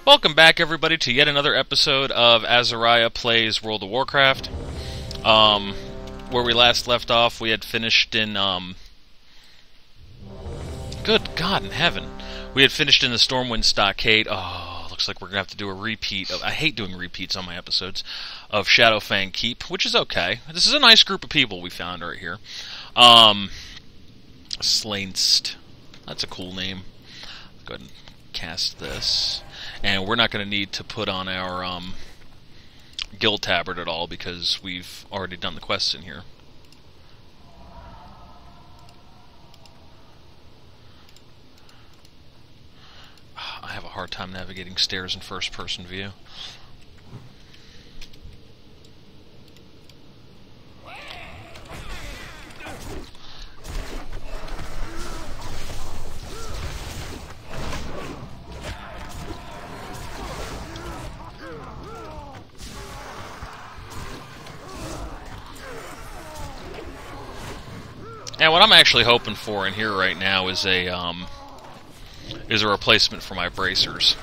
Welcome back, everybody, to yet another episode of Azaraiah Plays World of Warcraft. Where we last left off, we had finished in, good God in heaven. We had finished in the Stormwind Stockade. Oh, looks like we're going to have to do a repeat of... I hate doing repeats on my episodes. Of Shadowfang Keep, which is okay. This is a nice group of people we found right here. Slainst. That's a cool name. Go ahead and cast this. And we're not going to need to put on our guild tabard at all because we've already done the quests in here. I have a hard time navigating stairs in first-person view. And what I'm actually hoping for in here right now is a replacement for my bracers.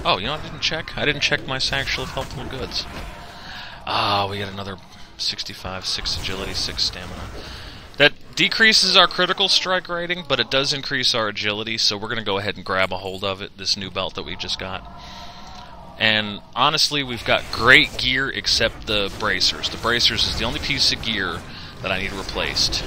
Oh, you know, I didn't check. I didn't check my satchel of helpful goods. Ah, we got another 65, 6 agility, 6 stamina. That decreases our critical strike rating, but it does increase our agility, so we're going to go ahead and grab a hold of it, this new belt that we just got. And honestly, we've got great gear except the bracers. The bracers is the only piece of gear that I need replaced.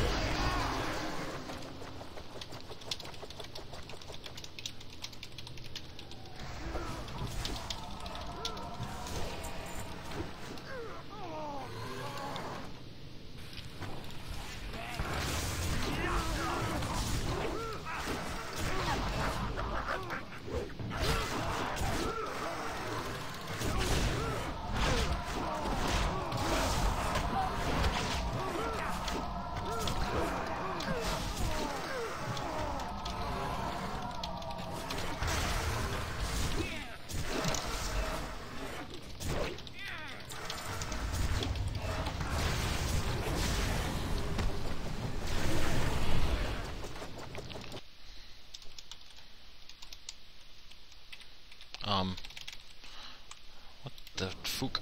What the fuck?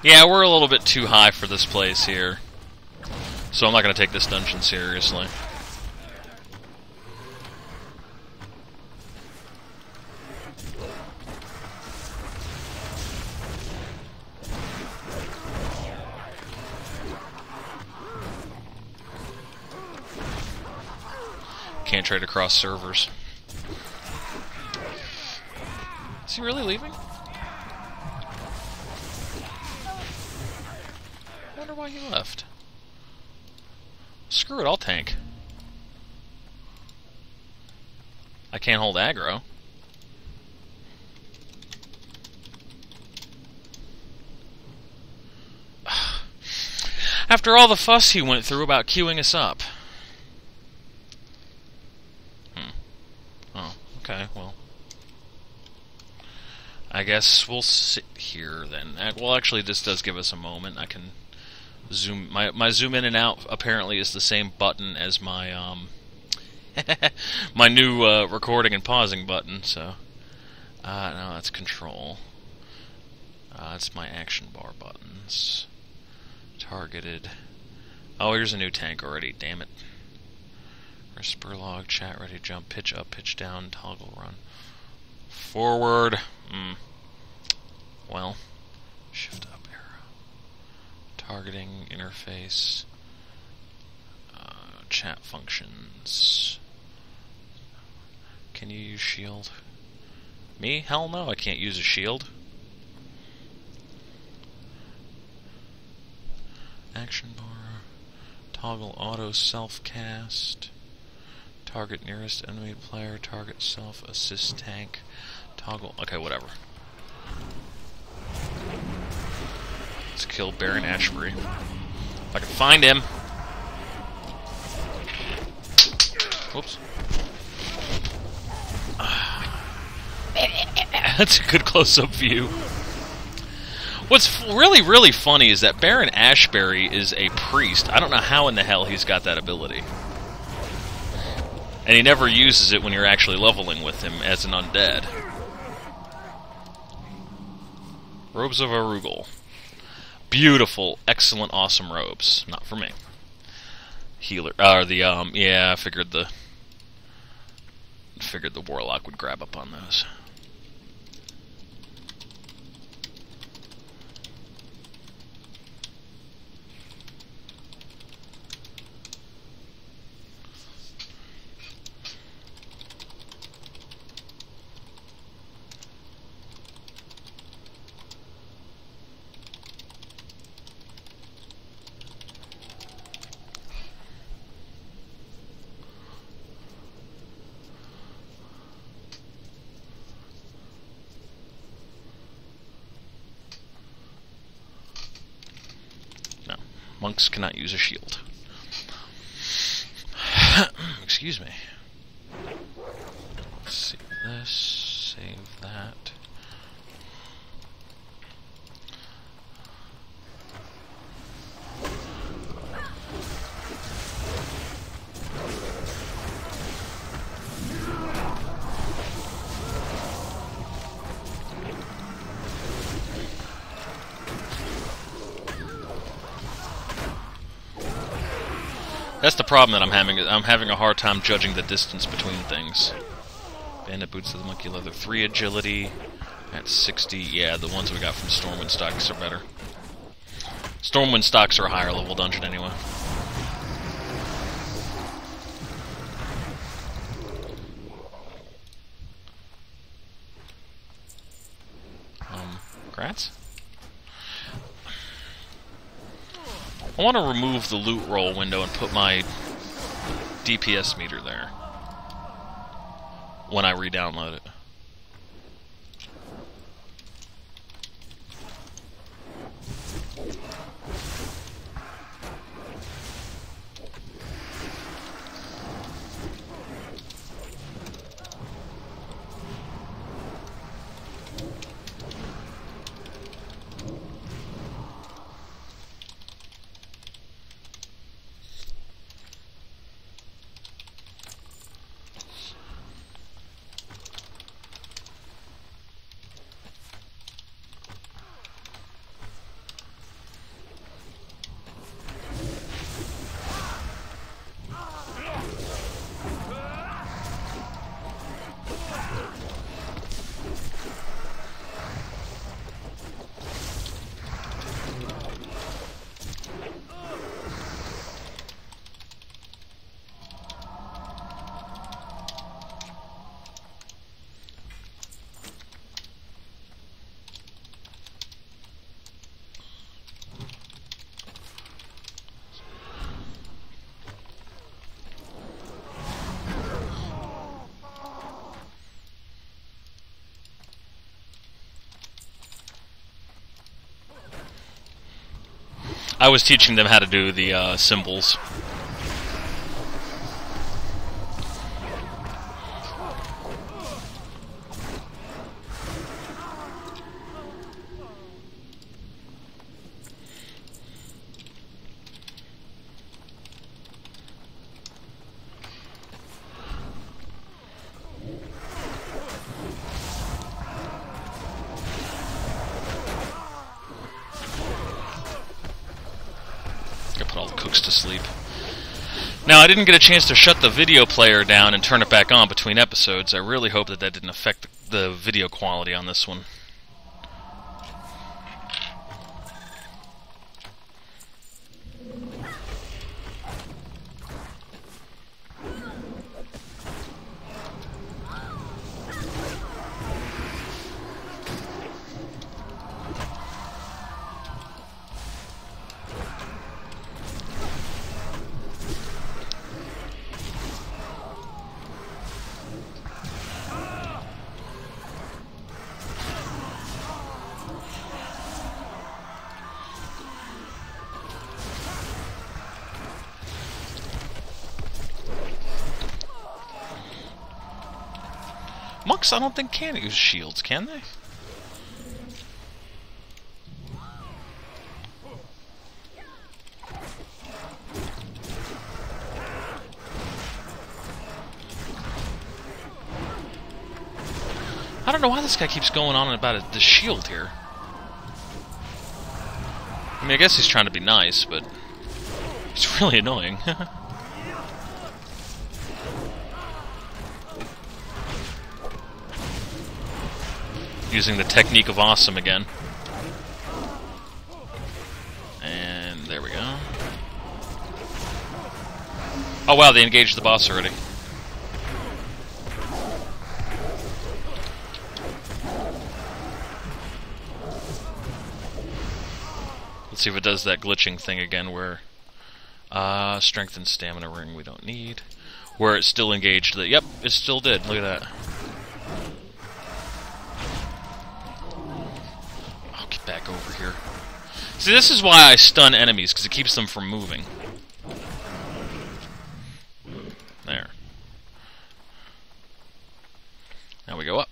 Yeah, we're a little bit too high for this place here. So I'm not going to take this dungeon seriously. Can't trade across servers. Is he really leaving? I wonder why he left. Screw it, I'll tank. I can't hold aggro. After all the fuss he went through about queuing us up. Okay, well, I guess we'll sit here then. Well, actually, this does give us a moment. I can zoom. My zoom in and out apparently is the same button as my my new recording and pausing button. So, no, that's control. That's my action bar buttons. Targeted. Oh, here's a new tank already. Damn it. Spur log, chat ready, jump, pitch up, pitch down, toggle run. Forward. Well, shift up arrow. Targeting, interface. Chat functions. Can you use shield? Me? Hell no, I can't use a shield. Action bar. Toggle auto self-cast. Target nearest enemy player, target self, assist tank, toggle... Okay, whatever. Let's kill Baron Ashbury. If I can find him. Whoops. That's a good close-up view. What's really, really funny is that Baron Ashbury is a priest. I don't know how in the hell he's got that ability. And he never uses it when you're actually leveling with him as an undead. Robes of Arugel. Beautiful, excellent, awesome robes. Not for me. Healer, yeah, I figured the warlock would grab up on those. Monks cannot use a shield. Excuse me. Save this, save that. That's the problem that I'm having. I'm having a hard time judging the distance between things. Bandit boots of the monkey leather, 3 agility at 60. Yeah, the ones we got from Stormwind stocks are better. Stormwind stocks are a higher level dungeon anyway. Grats? I want to remove the loot roll window and put my DPS meter there when I re-download it. I was teaching them how to do the symbols. To sleep. Now, I didn't get a chance to shut the video player down and turn it back on between episodes. I really hope that that didn't affect the video quality on this one. Monks, I don't think can use shields, can they? I don't know why this guy keeps going on about the shield here. I mean, I guess he's trying to be nice, but it's really annoying. Using the technique of awesome again. And there we go. Oh wow, they engaged the boss already. Let's see if it does that glitching thing again where strength and stamina ring we don't need. Where it still engaged the... Yep, it still did. Look at that. I'll get back over here. See, this is why I stun enemies, because it keeps them from moving. There. Now we go up.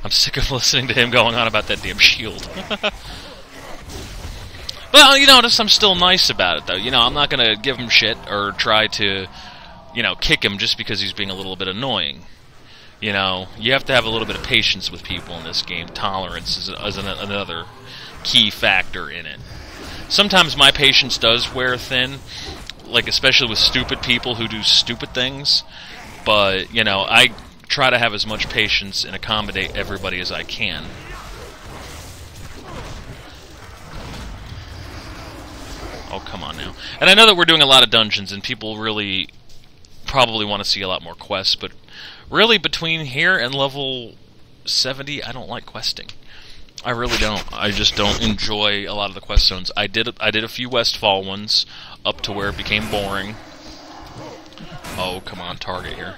I'm sick of listening to him going on about that damn shield. Well, you notice I'm still nice about it, though. You know, I'm not gonna give him shit or try to, you know, kick him just because he's being a little bit annoying. You know, you have to have a little bit of patience with people in this game. Tolerance is another key factor in it. Sometimes my patience does wear thin, like especially with stupid people who do stupid things. But, you know, I try to have as much patience and accommodate everybody as I can. Oh, come on now. And I know that we're doing a lot of dungeons, and people really probably want to see a lot more quests, but really between here and level 70, I don't like questing. I really don't. I just don't enjoy a lot of the quest zones. I did a few Westfall ones up to where it became boring. Oh, come on, target here.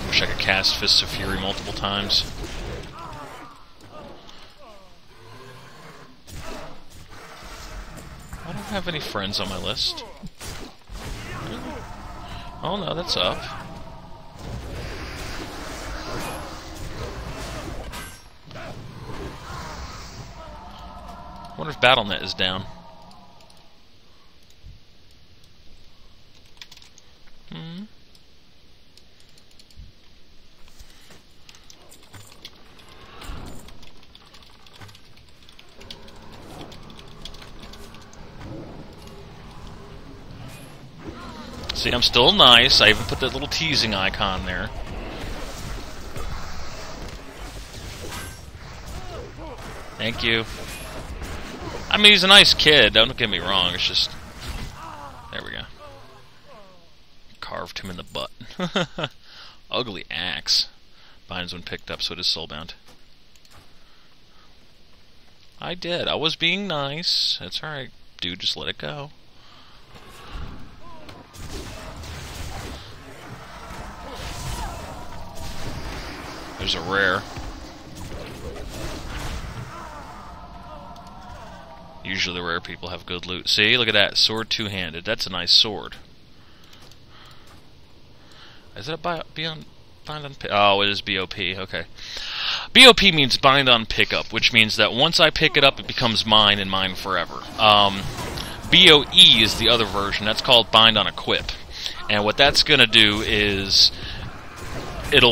Wish I could cast Fists of Fury multiple times. I don't have any friends on my list. Oh no, that's up. I wonder if BattleNet is down. See, I'm still nice. I even put that little teasing icon there. Thank you. I mean, he's a nice kid, don't get me wrong, it's just... There we go. Carved him in the butt. Ugly axe. Binds when picked up, so it is soulbound. I did. I was being nice. That's alright, dude, just let it go. There's a rare. Usually the rare people have good loot. See, look at that. Sword two-handed. That's a nice sword. Is it a bind on pick? Oh, it is BOP. Okay. BOP means bind on pickup, which means that once I pick it up, it becomes mine and mine forever. BOE is the other version. That's called bind on equip. And what that's going to do is it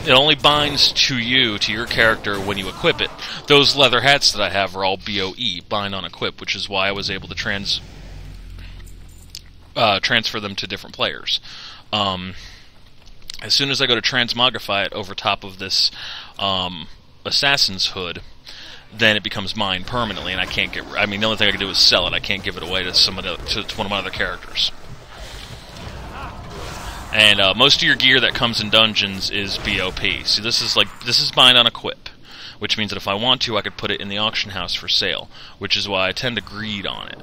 only binds to you, to your character, when you equip it. Those leather hats that I have are all BOE, bind on equip, which is why I was able to transfer them to different players. As soon as I go to transmogrify it over top of this assassin's hood, then it becomes mine permanently, and I can't get... I mean, the only thing I can do is sell it. I can't give it away to to one of my other characters. And most of your gear that comes in dungeons is BOP. See, this is bind on equip, which means that if I want to, I could put it in the auction house for sale, which is why I tend to greed on it.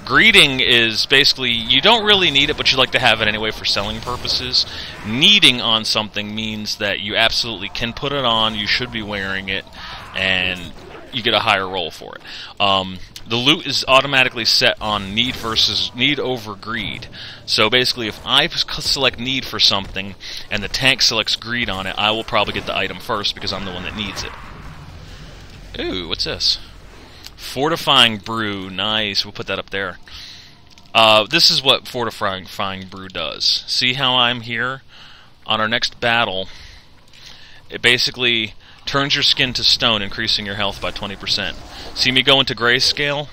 Greeding is basically, you don't really need it, but you like to have it anyway for selling purposes. Needing on something means that you absolutely can put it on, you should be wearing it, and you get a higher roll for it. the loot is automatically set on need over greed. So basically, if I select need for something and the tank selects greed on it, I will probably get the item first because I'm the one that needs it. Ooh, what's this? Fortifying brew, nice. We'll put that up there. This is what fortifying brew does. See how I'm here? On our next battle, it basically turns your skin to stone, increasing your health by 20%. See me go into grayscale?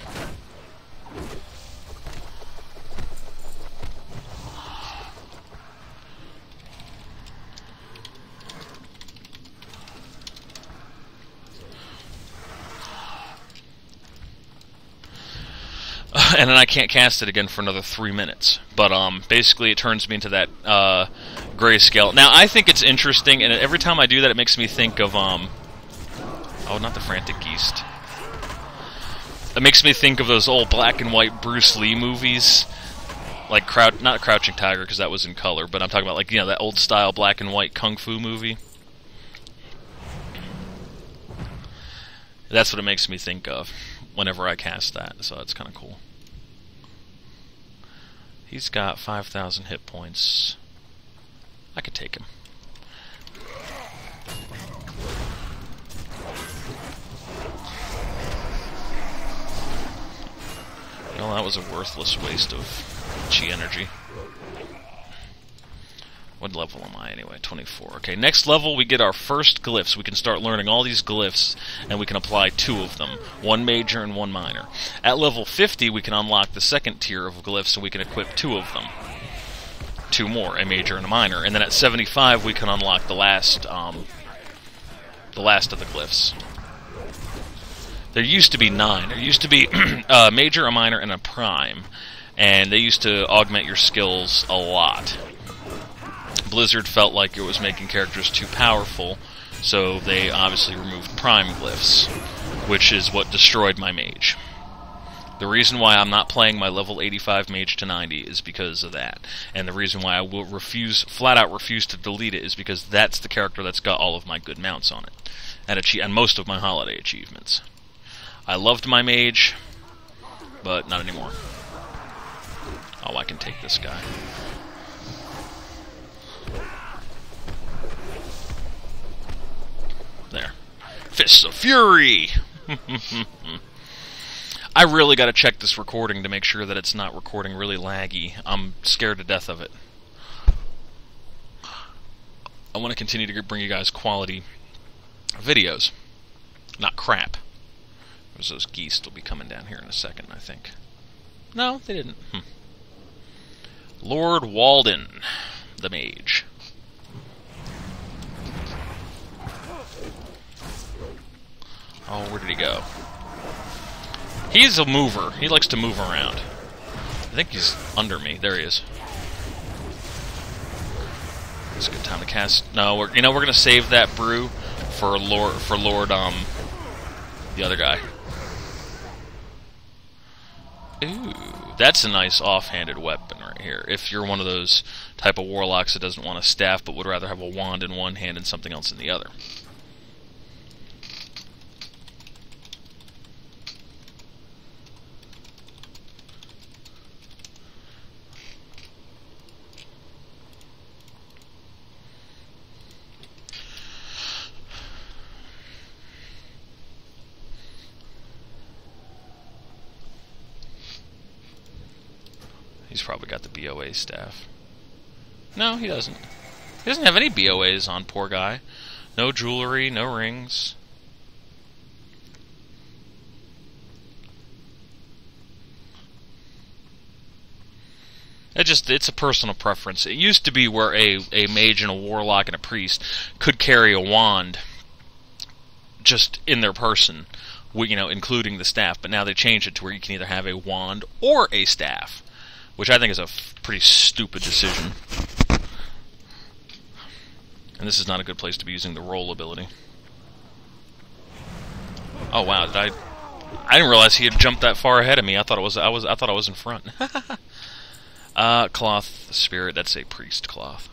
And then I can't cast it again for another 3 minutes. But basically it turns me into that grayscale. Now I think it's interesting, and every time I do that it makes me think of oh, not the Frantic Geist. It makes me think of those old black and white Bruce Lee movies. Like not Crouching Tiger, because that was in color, but I'm talking about, like, you know, that old style black and white kung fu movie. That's what it makes me think of whenever I cast that, so that's kind of cool. He's got 5,000 hit points. I could take him. Well, that was a worthless waste of chi energy. What level am I anyway? 24. Okay, next level we get our first glyphs. We can start learning all these glyphs, and we can apply 2 of them. 1 major and 1 minor. At level 50 we can unlock the second tier of glyphs, and we can equip 2 of them. 2 more, a major and a minor. And then at 75 we can unlock the last of the glyphs. There used to be 9. There used to be a major, a minor, and a prime. And they used to augment your skills a lot. Blizzard felt like it was making characters too powerful, so they obviously removed prime glyphs, which is what destroyed my mage. The reason why I'm not playing my level 85 mage to 90 is because of that. And the reason why I will flat out refuse to delete it is because that's the character that's got all of my good mounts on it. And most of my holiday achievements. I loved my mage, but not anymore. Oh, I can take this guy. There. Fists of Fury! I really gotta check this recording to make sure that it's not recording really laggy. I'm scared to death of it. I want to continue to bring you guys quality videos. Not crap. There's those geese will be coming down here in a second, I think. No, they didn't. Lord Walden, the mage. Oh, where did he go? He's a mover. He likes to move around. I think he's under me. There he is. It's a good time to cast. No, we're gonna save that brew for Lord the other guy. Ooh, that's a nice offhanded weapon right here. If you're one of those type of warlocks that doesn't want a staff but would rather have a wand in one hand and something else in the other. He's probably got the BOA staff. No, he doesn't. He doesn't have any BOAs on, poor guy. No jewelry, no rings. It's a personal preference. It used to be where a mage and a warlock and a priest could carry a wand just in their person, including the staff, but now they changed it to where you can either have a wand or a staff, which I think is a pretty stupid decision. And this is not a good place to be using the roll ability. Oh wow, I didn't realize he had jumped that far ahead of me. I thought I was in front. Cloth spirit, that's a priest cloth.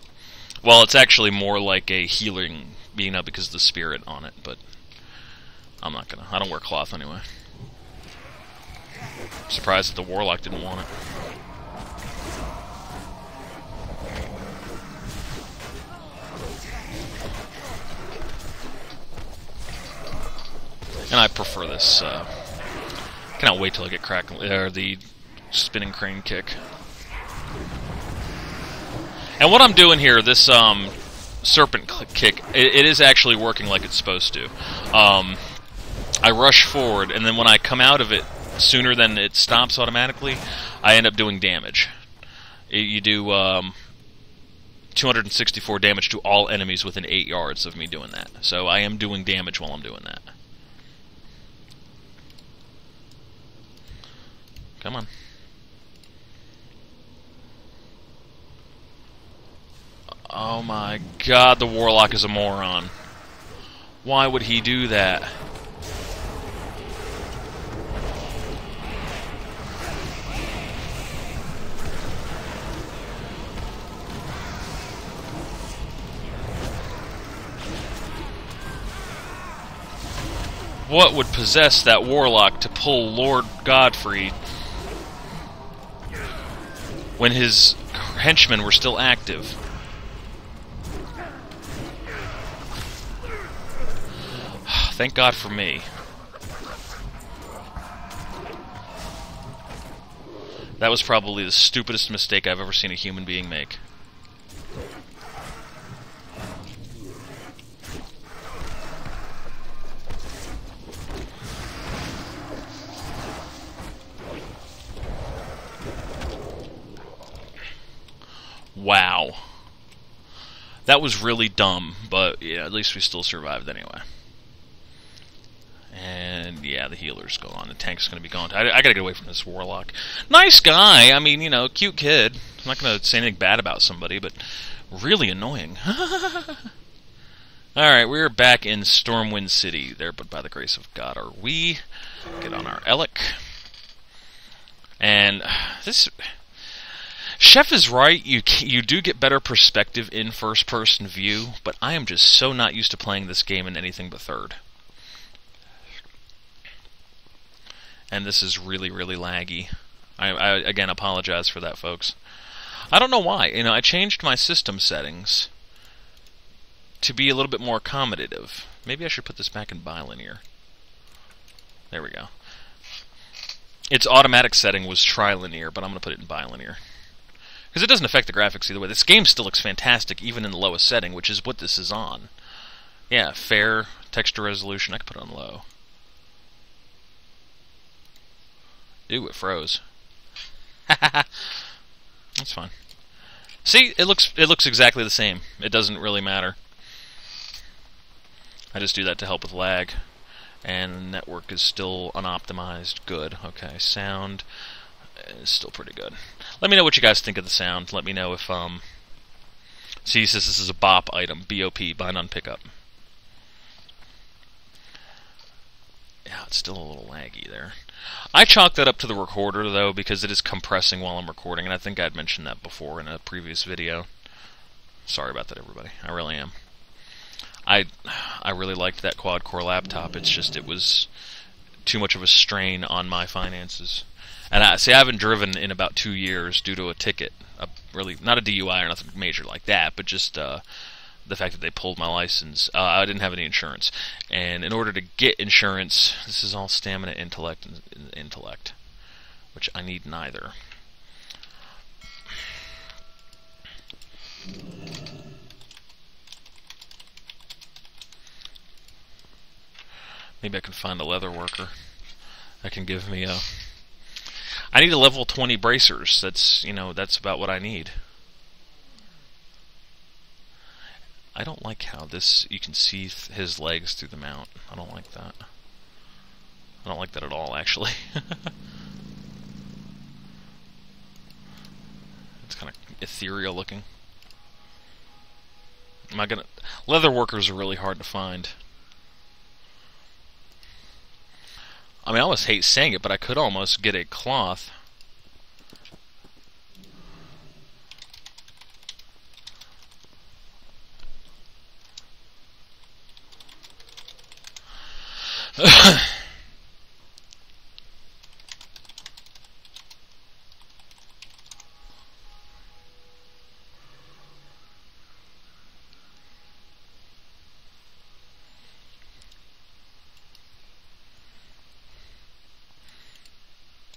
Well, it's actually more like a healing, because of the spirit on it, but I don't wear cloth anyway. Surprised that the Warlock didn't want it. And I prefer this. Cannot wait till I get the spinning crane kick. And what I'm doing here, this serpent kick, it is actually working like it's supposed to. I rush forward, and then when I come out of it sooner than it stops automatically, I end up doing damage. You do 264 damage to all enemies within 8 yards of me doing that. So I am doing damage while I'm doing that. Come on. Oh my god, the Warlock is a moron. Why would he do that? What would possess that Warlock to pull Lord Godfrey when his henchmen were still active? Thank God for me. That was probably the stupidest mistake I've ever seen a human being make. Wow. That was really dumb, but yeah, at least we still survived anyway. And yeah, the healer's gone. The tank's gonna be gone. I gotta get away from this Warlock. Nice guy. I mean, you know, cute kid. I'm not gonna say anything bad about somebody, but really annoying. Alright, we're back in Stormwind City. There, but by the grace of God are we. Get on our Elec. And this... Chef is right, you do get better perspective in first-person view, but I am just so not used to playing this game in anything but third. And this is really, really laggy. I again, apologize for that, folks. I don't know why. You know, I changed my system settings to be a little bit more accommodative. Maybe I should put this back in bilinear. There we go. Its automatic setting was trilinear, but I'm going to put it in bilinear. Because it doesn't affect the graphics either way. This game still looks fantastic, even in the lowest setting, which is what this is on. Yeah, fair texture resolution. I can put it on low. Ooh, it froze. That's fine. See, it looks exactly the same. It doesn't really matter. I just do that to help with lag. And the network is still unoptimized. Good. Okay, sound is still pretty good. Let me know what you guys think of the sound. Let me know if, see, he says this is a BOP item. B-O-P, bind on pickup. Yeah, it's still a little laggy there. I chalk that up to the recorder, though, because it is compressing while I'm recording, and I think I'd mentioned that before in a previous video. Sorry about that, everybody. I really am. I really liked that quad-core laptop. It's just, it was too much of a strain on my finances. And I haven't driven in about 2 years due to a ticket. Really, not a DUI or nothing major like that, but just the fact that they pulled my license. I didn't have any insurance. And in order to get insurance, this is all stamina, intellect, and intellect, which I need neither. Maybe I can find a leather worker that can give me a... I need a level 20 bracers. That's, you know, that's about what I need. I don't like how this, you can see his legs through the mount. I don't like that. I don't like that at all, actually. It's kind of ethereal looking. Am I gonna... Leather workers are really hard to find. I mean, I almost hate saying it, but I could almost get a cloth.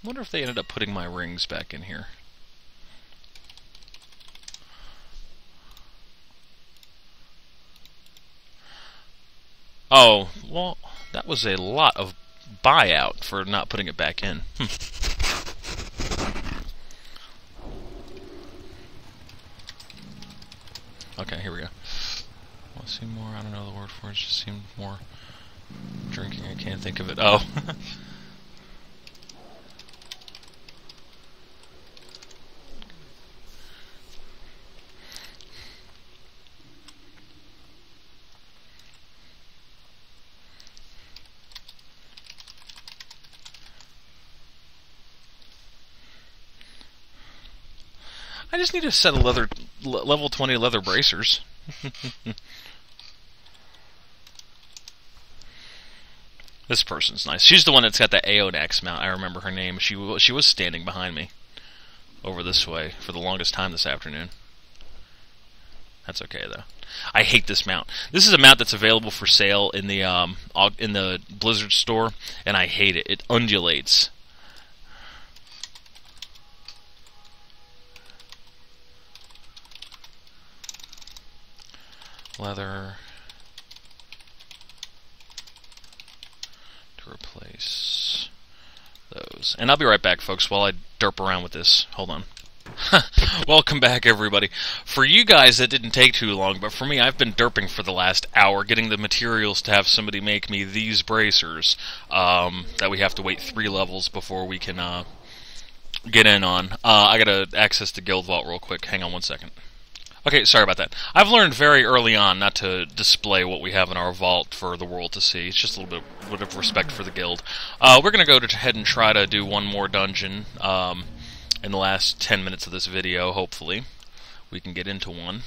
wonder if they ended up putting my rings back in here. Oh, well, that was a lot of buyout for not putting it back in. Okay, here we go. Want to see more? I don't know the word for it. It just seemed more drinking. I can't think of it. Oh. I just need a set of level 20 leather bracers. This person's nice. She's the one that's got the Aonax mount. I remember her name. She was standing behind me over this way for the longest time this afternoon. That's okay though. I hate this mount. This is a mount that's available for sale in the Blizzard store, and I hate it. It undulates. Leather to replace those. And I'll be right back, folks, while I derp around with this. Hold on. Welcome back, everybody. For you guys, that didn't take too long, but for me, I've been derping for the last hour, getting the materials to have somebody make me these bracers that we have to wait 3 levels before we can get in on. I gotta access the guild vault real quick. Hang on 1 second. Okay, sorry about that. I've learned very early on not to display what we have in our vault for the world to see. It's just a little bit of respect for the guild. We're going to go ahead and try to do one more dungeon in the last 10 minutes of this video, hopefully. We can get into one.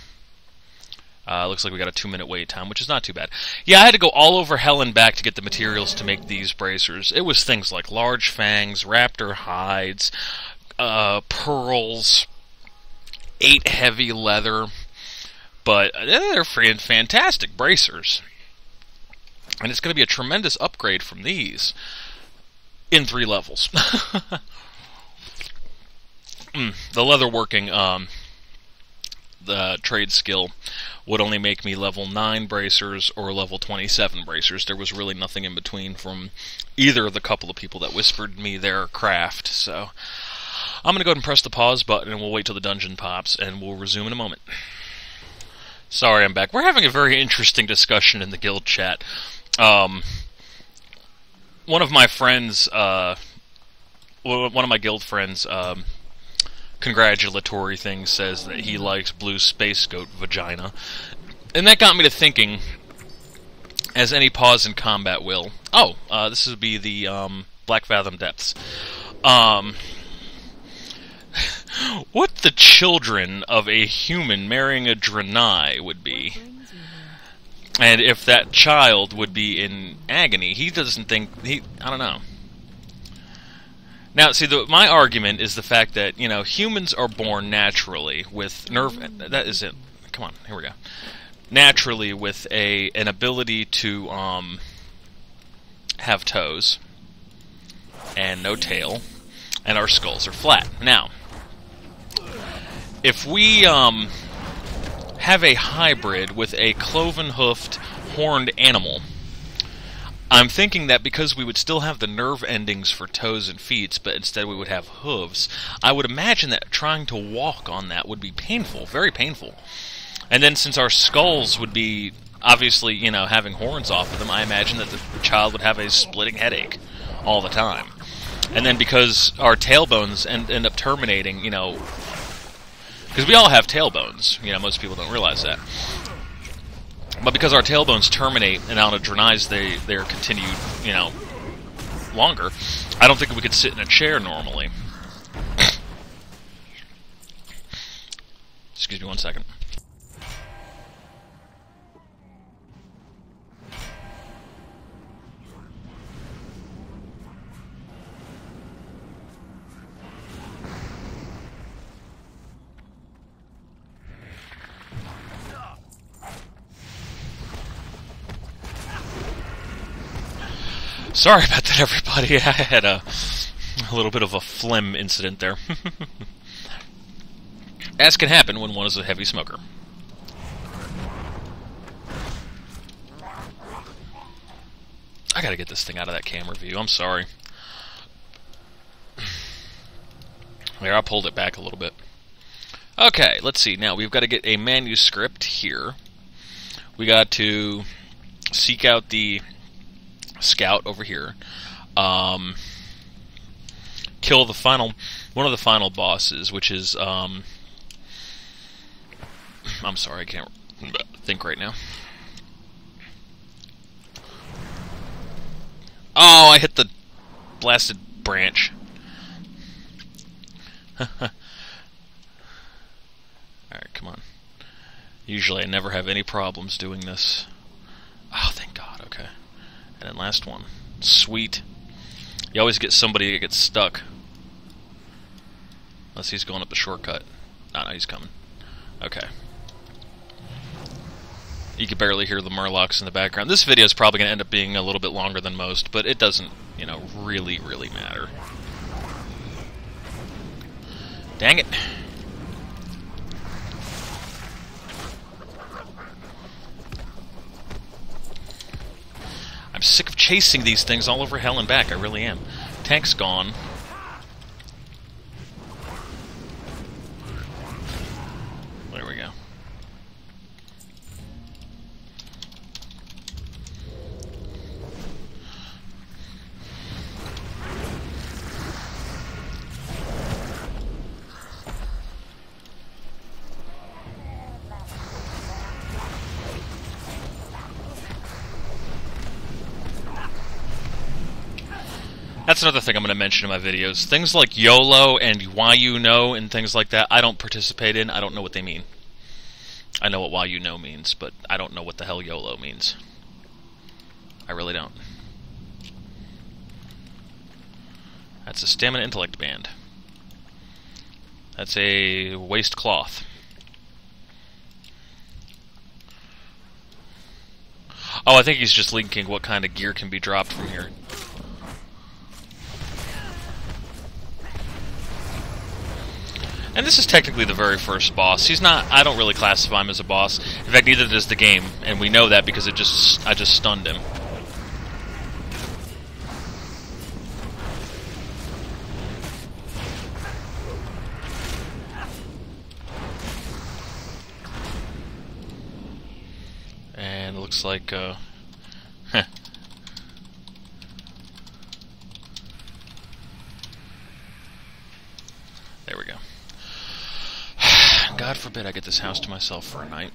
Looks like we got a 2-minute wait time, which is not too bad. Yeah, I had to go all over hell and back to get the materials to make these bracers. It was things like large fangs, raptor hides, pearls, 8 heavy leather, but they're fantastic bracers. And it's going to be a tremendous upgrade from these in 3 levels. The leather working, the trade skill would only make me level 9 bracers or level 27 bracers. There was really nothing in between from either of the couple of people that whispered me their craft, so I'm going to go ahead and press the pause button, and we'll wait till the dungeon pops, and we'll resume in a moment. Sorry, I'm back. We're having a very interesting discussion in the guild chat. One of my friends, one of my guild friends, congratulatory thing says that he likes blue space goat vagina. And that got me to thinking, as any pause in combat will. Oh, this would be the Black Fathom Depths. What the children of a human marrying a Draenei would be. And if that child would be in agony, he doesn't think... I don't know. Now, see, my argument is the fact that, you know, humans are born naturally with nerve... That is it. Come on, here we go. Naturally with an ability to have toes and no tail, and our skulls are flat. Now, if we have a hybrid with a cloven-hoofed, horned animal, I'm thinking that because we would still have the nerve endings for toes and feet, but instead we would have hooves, I would imagine that trying to walk on that would be painful, very painful. And then since our skulls would be, obviously, you know, having horns off of them, I imagine that the child would have a splitting headache all the time. And then because our tailbones end up terminating, you know... Because we all have tailbones, you know, most people don't realize that. But because our tailbones terminate, and on a Draenei's they're continued, you know, longer, I don't think we could sit in a chair normally. Excuse me 1 second. Sorry about that, everybody. I had a A little bit of a phlegm incident there. As can happen when one is a heavy smoker. I gotta get this thing out of that camera view, I'm sorry. There, I pulled it back a little bit. Okay, let's see. Now, we've got to get a manuscript here. We got to seek out the scout over here. Kill one of the final bosses, which is, I'm sorry, I can't think right now. Oh, I hit the blasted branch. Alright, come on. Usually I never have any problems doing this. Oh, thank God, okay. And then last one. Sweet. You always get somebody that gets stuck. Unless he's going up the shortcut. No, he's coming. Okay. You can barely hear the murlocs in the background. This video is probably going to end up being a little bit longer than most, but it doesn't, you know, really matter. Dang it. I'm sick of chasing these things all over hell and back, I really am. Tank's gone. There we go. That's another thing I'm going to mention in my videos. Things like YOLO and why you know and things like that, I don't participate in. I don't know what they mean. I know what why you know means, but I don't know what the hell YOLO means. I really don't. That's a stamina intellect band. That's a waist cloth. Oh, I think he's just linking what kind of gear can be dropped from here. And this is technically the very first boss. He's not, I don't really classify him as a boss. In fact, neither does the game, and we know that because I just stunned him. And it looks like, There we go. God forbid I get this house to myself for a night.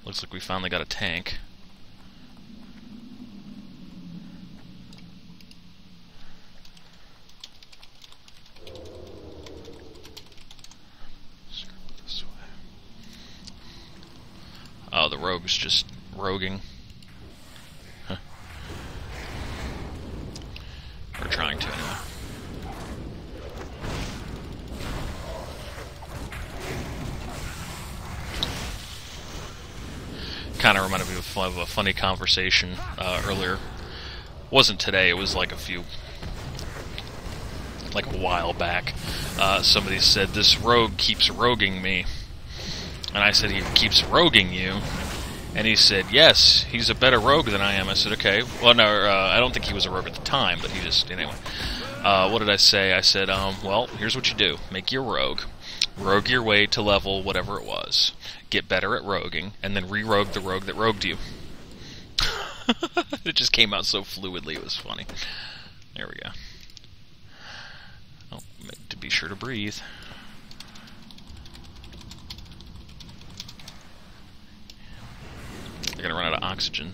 Looks like we finally got a tank. This way. Oh, the rogue's just roguing. Huh. We're trying to anyway. Kind of reminded me of a funny conversation earlier. Wasn't today, it was like a while back. Somebody said, "This rogue keeps roguing me." And I said, "He keeps roguing you?" And he said, "Yes, he's a better rogue than I am." I said, "Okay." Well, no, I don't think he was a rogue at the time, but he just, anyway. What did I say? I said, well, here's what you do. Make your rogue. Rogue your way to level whatever it was. Get better at roguing, and then re-rogue the rogue that rogued you. It just came out so fluidly, it was funny. There we go. Oh, to be sure to breathe. They're gonna run out of oxygen.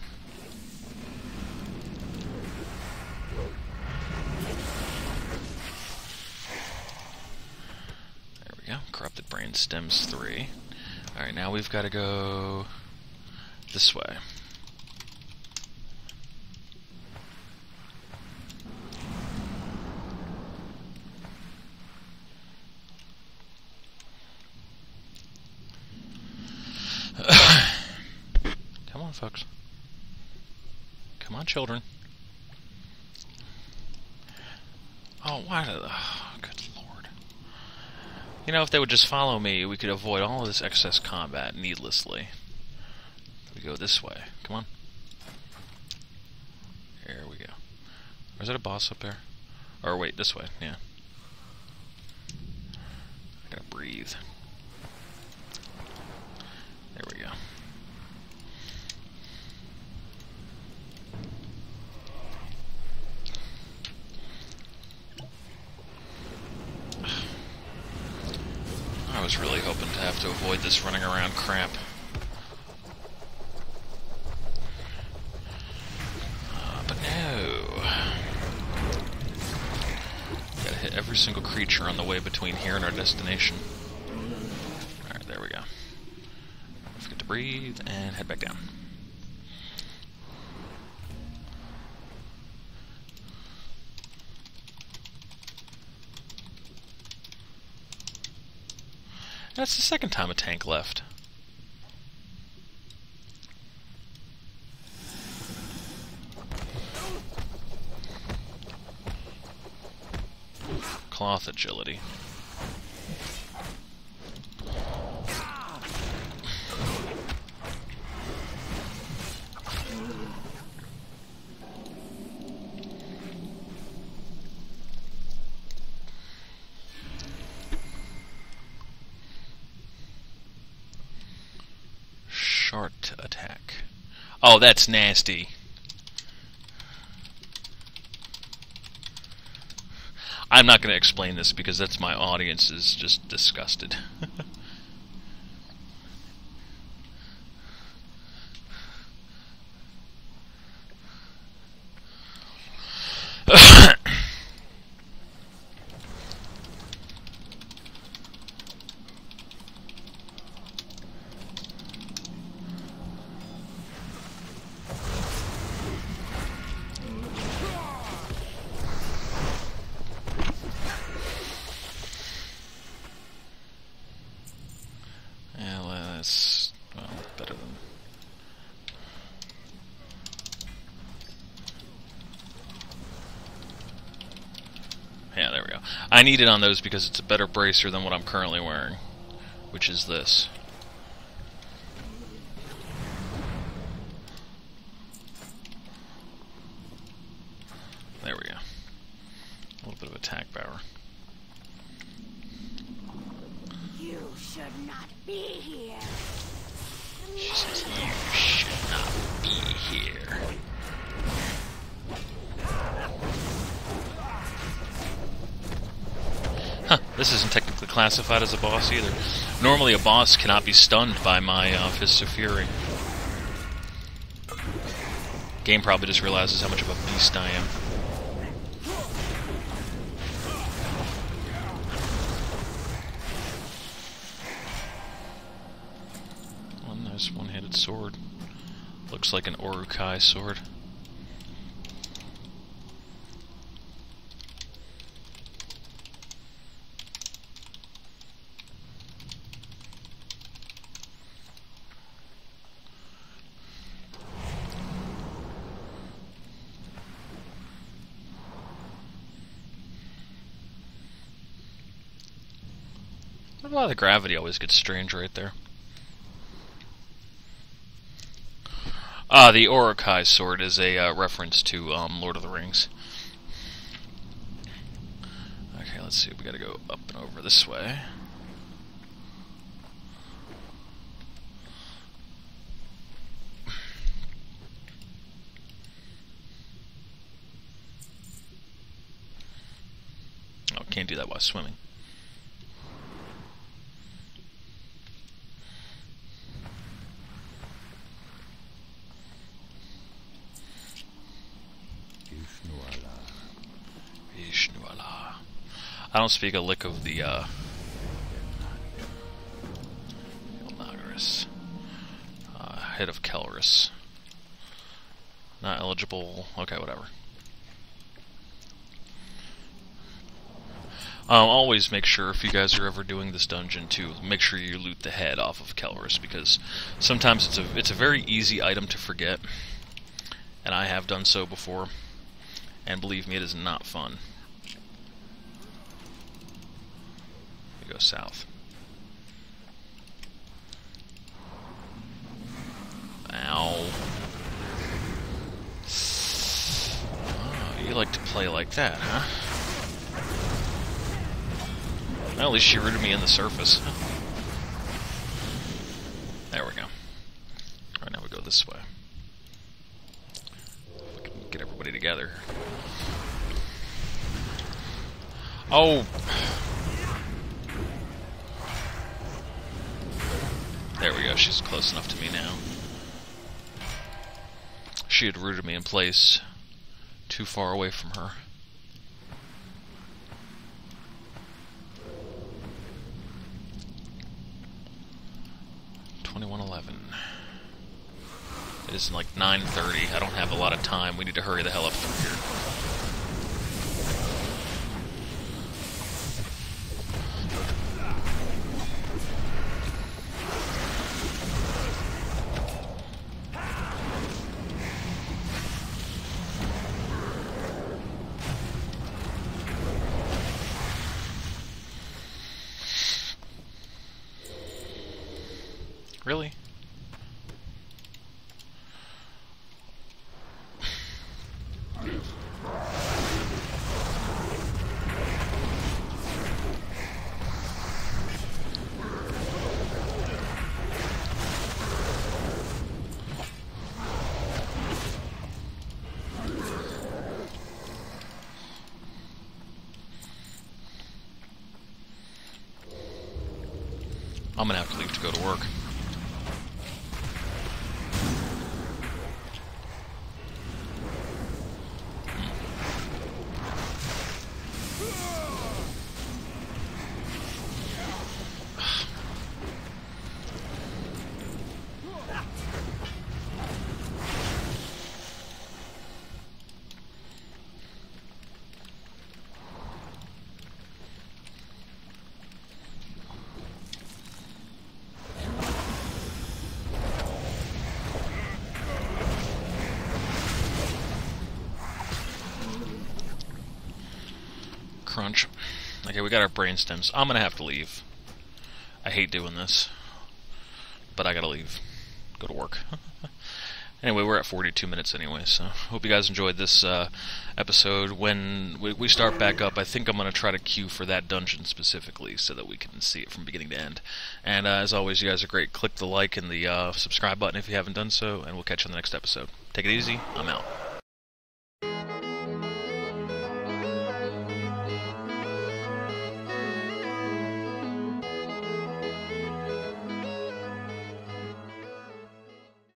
There we go. Corrupted brain stems 3. Alright, now we've got to go this way. Come on, folks. Come on, children. Oh, why did... Oh, good lord. You know, if they would just follow me, we could avoid all of this excess combat needlessly. We go this way. Come on. Here we go. Or is that a boss up there? Or wait, this way, yeah. I gotta breathe. There we go. I was really hoping to have to avoid this running around crap. But no. Gotta hit every single creature on the way between here and our destination. Alright, there we go. Don't forget to breathe and head back down. That's the second time a tank left. Cloth agility. Short attack. Oh, that's nasty. I'm not going to explain this because that's my audience is just disgusted. Well, better than... Yeah, there we go. I need it on those because it's a better bracer than what I'm currently wearing, which is this. There we go. A little bit of attack power. You should not be here. She says, you should not be here. Huh, this isn't technically classified as a boss either. Normally a boss cannot be stunned by my Fists of Fury. Game probably just realizes how much of a beast I am. Nice one-handed sword. Looks like an Urukai sword. A lot of the gravity always gets strange right there. The Urukai sword is a reference to Lord of the Rings. Okay, let's see. We gotta go up and over this way. Oh, can't do that while swimming. I don't speak a lick of the head of Kelris. Not eligible. Okay, whatever. Always make sure, if you guys are ever doing this dungeon, to make sure you loot the head off of Kelris, because sometimes it's a very easy item to forget, and I have done so before, and believe me, it is not fun. We go south. Ow. Oh, you like to play like that, huh? Well, at least she rooted me in the surface. There we go. Alright, now we go this way. We can get everybody together. Oh! There we go, she's close enough to me now. She had rooted me in place too far away from her. It is like 9:30. I don't have a lot of time. We need to hurry the hell up through here. Really? I'm gonna have to leave to go to work. Crunch. Okay, we got our brain stems. I'm gonna have to leave. I hate doing this, but I gotta leave. Go to work. Anyway, we're at 42 minutes anyway, so hope you guys enjoyed this episode. When we start back up, I think I'm gonna try to queue for that dungeon specifically so that we can see it from beginning to end. And as always, you guys are great. Click the like and the subscribe button if you haven't done so, and we'll catch you on the next episode. Take it easy. I'm out.